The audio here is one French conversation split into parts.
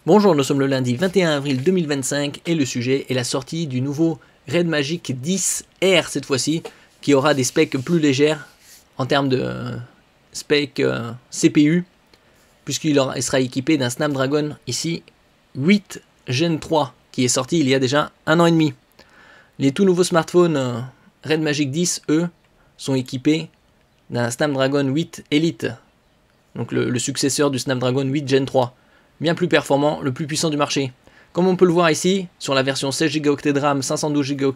Bonjour, nous sommes le lundi 21 avril 2025 et le sujet est la sortie du nouveau Red Magic 10R cette fois-ci, qui aura des specs plus légères en termes de specs CPU, puisqu'il sera équipé d'un Snapdragon ici 8 Gen 3 qui est sorti il y a déjà un an et demi. Les tout nouveaux smartphones Red Magic 10, eux, sont équipés d'un Snapdragon 8 Elite, donc le successeur du Snapdragon 8 Gen 3, bien plus performant, le plus puissant du marché. Comme on peut le voir ici, sur la version 16 Go de RAM, 512 Go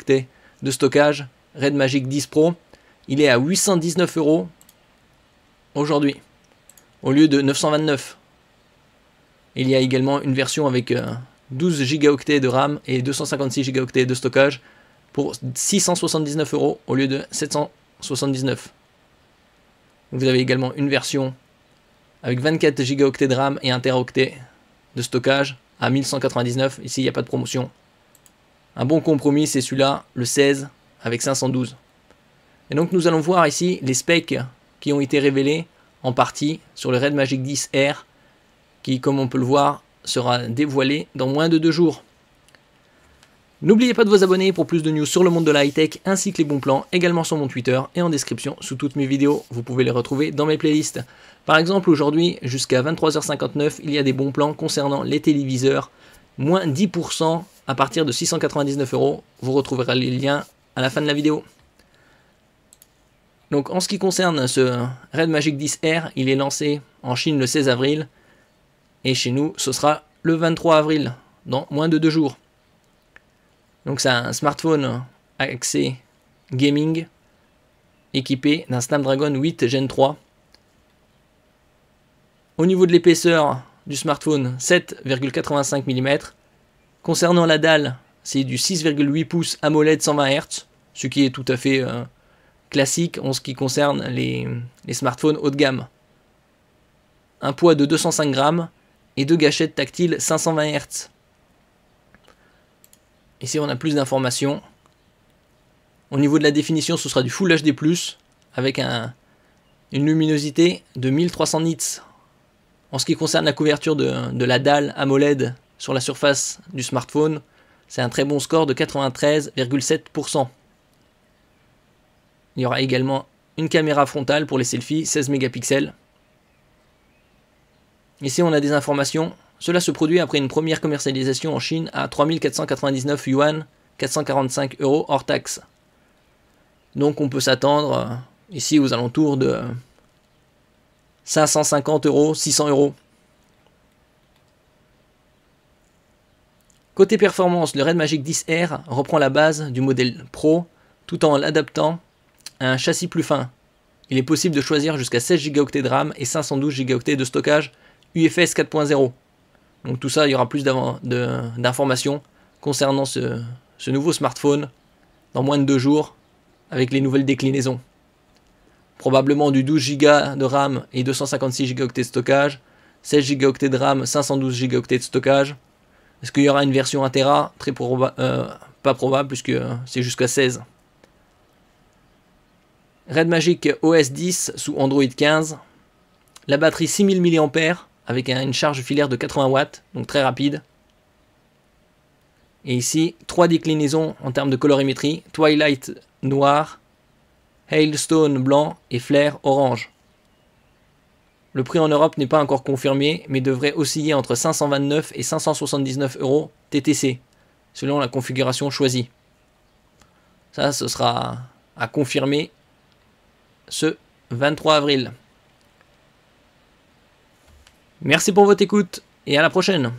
de stockage, Red Magic 10 Pro, il est à 819 € aujourd'hui, au lieu de 929. Il y a également une version avec 12 Go de RAM et 256 Go de stockage pour 679 € au lieu de 779. Vous avez également une version avec 24 Go de RAM et 1 Teraoctet de stockage à 1199. Ici, il n'y a pas de promotion. Un bon compromis, c'est celui-là, le 16 avec 512. Et donc, nous allons voir ici les specs qui ont été révélés en partie sur le Red Magic 10R qui, comme on peut le voir, sera dévoilé dans moins de 2 jours. N'oubliez pas de vous abonner pour plus de news sur le monde de la high-tech ainsi que les bons plans, également sur mon Twitter et en description sous toutes mes vidéos. Vous pouvez les retrouver dans mes playlists. Par exemple, aujourd'hui, jusqu'à 23h59, il y a des bons plans concernant les téléviseurs, moins 10% à partir de 699 €. Vous retrouverez les liens à la fin de la vidéo. Donc, en ce qui concerne ce Red Magic 10R, il est lancé en Chine le 16 avril et chez nous, ce sera le 23 avril, dans moins de 2 jours. Donc c'est un smartphone axé gaming équipé d'un Snapdragon 8 Gen 3. Au niveau de l'épaisseur du smartphone, 7,85 mm. Concernant la dalle, c'est du 6,8 pouces AMOLED 120 Hz, ce qui est tout à fait classique en ce qui concerne les smartphones haut de gamme. Un poids de 205 grammes et 2 gâchettes tactiles 520 Hz. Ici, on a plus d'informations. Au niveau de la définition, ce sera du Full HD+, avec une luminosité de 1300 nits. En ce qui concerne la couverture de la dalle AMOLED sur la surface du smartphone, c'est un très bon score de 93,7%. Il y aura également une caméra frontale pour les selfies, 16 mégapixels. Ici, on a des informations. Cela se produit après une première commercialisation en Chine à 3499 yuan, 445 € hors taxe. Donc on peut s'attendre ici aux alentours de 550 €, 600 €. Côté performance, le Red Magic 10R reprend la base du modèle Pro tout en l'adaptant à un châssis plus fin. Il est possible de choisir jusqu'à 16 Go de RAM et 512 Go de stockage UFS 4.0. Donc tout ça, il y aura plus d'informations concernant ce nouveau smartphone dans moins de 2 jours avec les nouvelles déclinaisons. Probablement du 12 Go de RAM et 256 Go de stockage, 16 Go de RAM, 512 Go de stockage. Est-ce qu'il y aura une version 1 Tera? Pas probable puisque c'est jusqu'à 16. Red Magic OS 10 sous Android 15. La batterie 6000 mAh avec une charge filaire de 80 watts, donc très rapide. Et ici, 3 déclinaisons en termes de colorimétrie: Twilight noir, Hailstone blanc et Flare orange. Le prix en Europe n'est pas encore confirmé, mais devrait osciller entre 529 et 579 € TTC, selon la configuration choisie. Ça, ce sera à confirmer ce 23 avril. Merci pour votre écoute et à la prochaine.